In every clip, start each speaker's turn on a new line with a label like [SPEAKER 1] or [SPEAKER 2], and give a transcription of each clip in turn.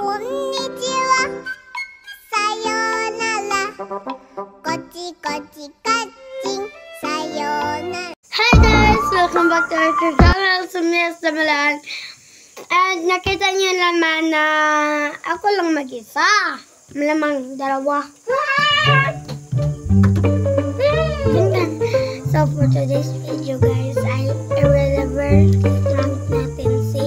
[SPEAKER 1] Konnichiwa. Sayonara. Kochi kochi kaching. Sayonara.
[SPEAKER 2] Hi guys! Welcome back to our channel, Sumias Damalan. And nakita niyo naman na ako lang mag-isa. Malamang dalawa. So for today's video guys, I will prank natin si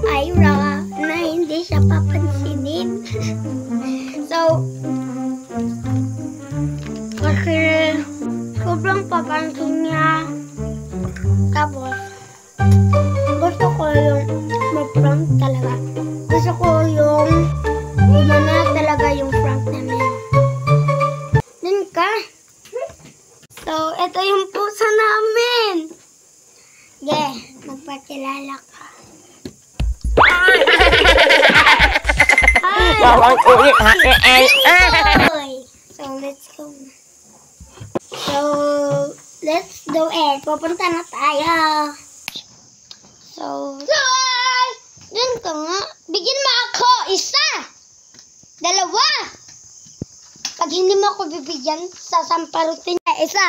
[SPEAKER 2] Ira na hindi siya papansinin. So, kasi sobrang papansin niya. Tapos, gusto ko yung mag-prank talaga. Gusto ko yung gumana talaga yung prank namin. Din ka? So, ito yung pusa namin. Yeah, magpakilala ka. Hi! So, let's go. So, let's do it. Pupunta na tayo. So, dun ka nga. Bigyan mo ako. Isa. Dalawa. Pag hindi mo ako bibigyan, sasamparutin niya. Isa.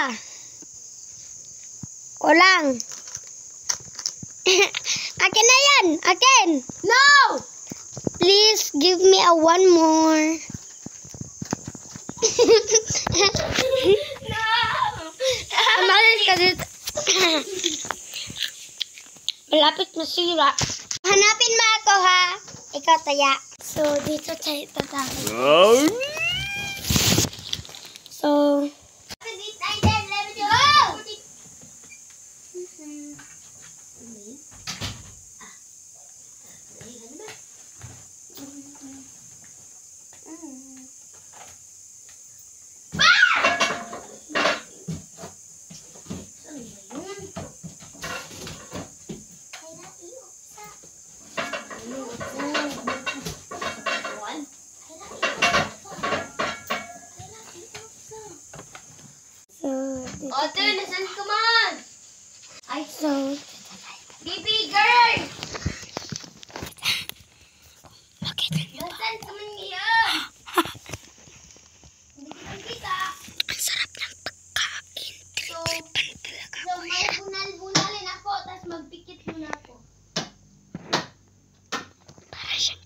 [SPEAKER 2] Kulang. Akin na yan. Akin. No! Please give me a one more. No! Amalis ka dito. Malapit masira. Hanapin mo ako ha. Ikaw taya. So, dito tayo tatawag. So,
[SPEAKER 3] Otter, nasan ka man?
[SPEAKER 2] Ay, so,
[SPEAKER 3] Baby girl!
[SPEAKER 2] bakit?
[SPEAKER 3] Nasan ka man ngayon? Hindi kita.
[SPEAKER 2] Ang sarap ng pagkain. Trip-tripan talaga.
[SPEAKER 3] So, may bunal-bunalin ako, tapos magpikit muna ako.
[SPEAKER 2] Para siyang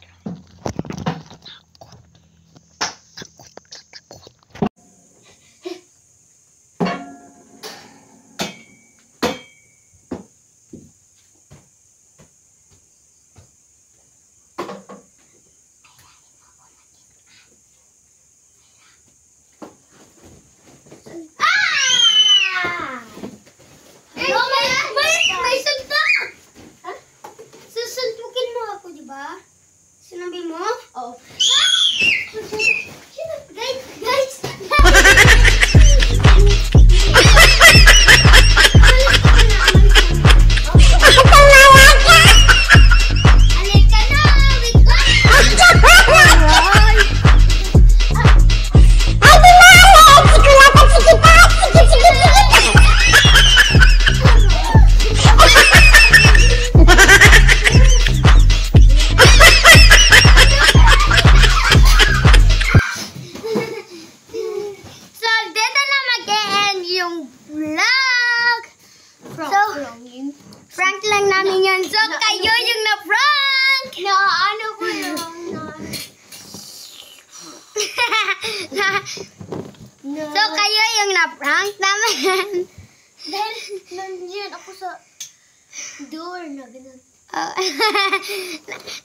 [SPEAKER 3] May suntok!
[SPEAKER 2] ha? Susuntukin mo ako, di ba? Sinabi mo?
[SPEAKER 3] Oh.
[SPEAKER 2] Guys!
[SPEAKER 3] Alika na! Wait lang!
[SPEAKER 2] So, dito na mag-e-end yung vlog. So, prank lang namin yan. So, kayo yung na-prank.
[SPEAKER 3] Na ano ko lang
[SPEAKER 2] So, kayo yung na-prank namin.
[SPEAKER 3] Dahil nandiyan ako sa door na ganun.
[SPEAKER 2] Oh.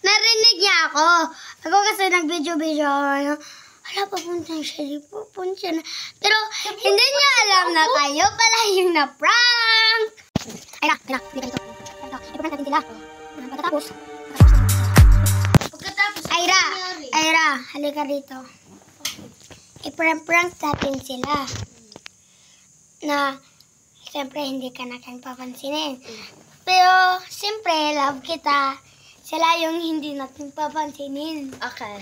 [SPEAKER 2] Narinig niya ako. Ako kasi nag-video-video. Hala, papunta siya. Papunta siya na. Pero, hindi niya alam na kayo pala yung na-prank. Ay na, dito. I-prank natin sila. Pagkatapos.
[SPEAKER 3] Pagkatapos,
[SPEAKER 2] Ira, halika dito. I-prank natin sila. Na, siyempre, hindi ka na kang papansinin. Pero, siyempre, love kita. Sila yung hindi natin papansinin.
[SPEAKER 3] okay.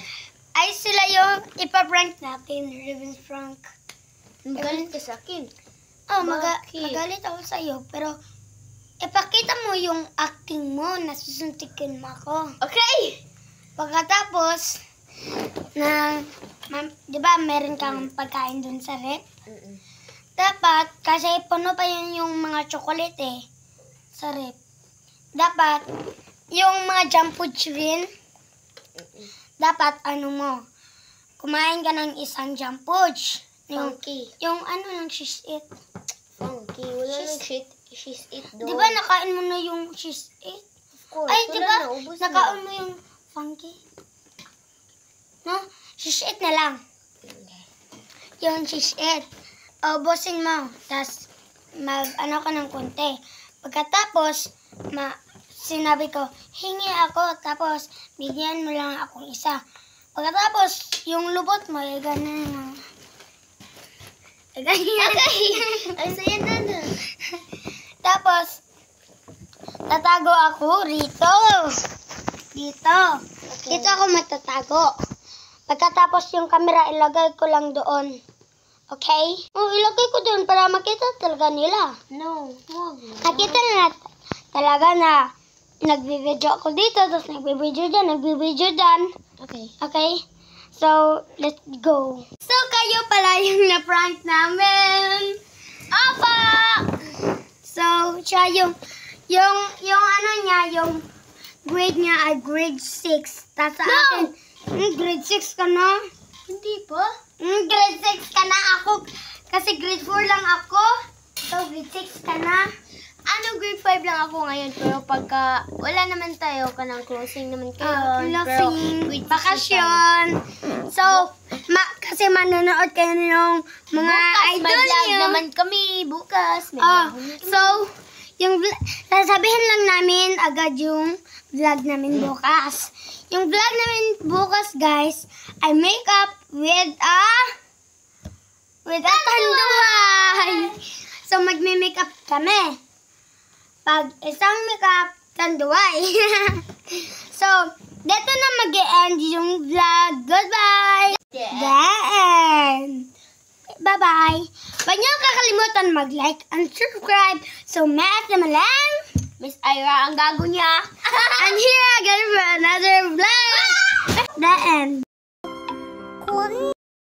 [SPEAKER 2] Ay, sila yung ipaprank natin. Revenge prank.
[SPEAKER 3] Magalit ka sa akin.
[SPEAKER 2] Oh,
[SPEAKER 3] Bakit?
[SPEAKER 2] magalit ako sa'yo. Pero, ipakita mo yung acting mo na susuntikin mo ako.
[SPEAKER 3] Okay!
[SPEAKER 2] Pagkatapos, di ba meron kang pagkain dun sa rep? Dapat, kasi puno pa yun yung mga chocolate sa rep. Dapat, yung mga junk foods rin, dapat kumain ka ng isang junk foods.
[SPEAKER 3] Funky.
[SPEAKER 2] Yung ng cheese it.
[SPEAKER 3] Funky. Wala nang cheese it doon.
[SPEAKER 2] Di ba nakain mo na yung cheese it?
[SPEAKER 3] Of course.
[SPEAKER 2] Ay, di ba
[SPEAKER 3] Ubus
[SPEAKER 2] nakain mo yung funky? No? Cheese it na lang. Yung cheese it. Ubusin mo. Tapos, ka ng konti. Pagkatapos, sinabi ko, hingi ako. Tapos, bigyan mo lang akong isa. Pagkatapos, yung lubot mo, ganun. Ganyan.
[SPEAKER 3] Ay, saya na.
[SPEAKER 2] Tapos, tatago ako rito. Dito.
[SPEAKER 3] Okay.
[SPEAKER 2] Dito ako matatago. Pagkatapos yung camera, ilagay ko lang doon. Okay? Ilagay ko doon para makita talaga nila.
[SPEAKER 3] No. Huwag.
[SPEAKER 2] Nakita na talaga na nagbi-video ako dito, tapos nagbi-video dyan.
[SPEAKER 3] Okay.
[SPEAKER 2] Okay? So, let's go. So, kayo pala yung na-prank namin. Apa! So, siya yung grade niya ay grade 6. Tapos sa akin, grade 6 ka na?
[SPEAKER 3] Hindi pa?
[SPEAKER 2] Grade 6 ka na ako. Kasi grade 4 lang ako. So, grade 6 ka na.
[SPEAKER 3] Grade 5 lang ako ngayon. Pero pagka wala naman tayo, kanang closing naman kayo.
[SPEAKER 2] Closing, bakasyon. So, kasi manonood kayo ng mga idol
[SPEAKER 3] May vlog
[SPEAKER 2] niyo.
[SPEAKER 3] naman kami. Bukas. May vlog naman kami.
[SPEAKER 2] So, sasabihin lang namin agad yung vlog namin bukas. Yung vlog namin bukas, guys, ay makeup with a tanduay. So, magme-makeup kami. Pag isang makeup, tanduay. So, dito na mag-e-end yung vlog. Goodbye! Then, bye-bye! Huwag niyo kakalimutan mag-like and subscribe. So, math naman lang.
[SPEAKER 3] Miss Ira, ang gago niya.
[SPEAKER 2] I'm here again for another vlog. The end.
[SPEAKER 1] 곤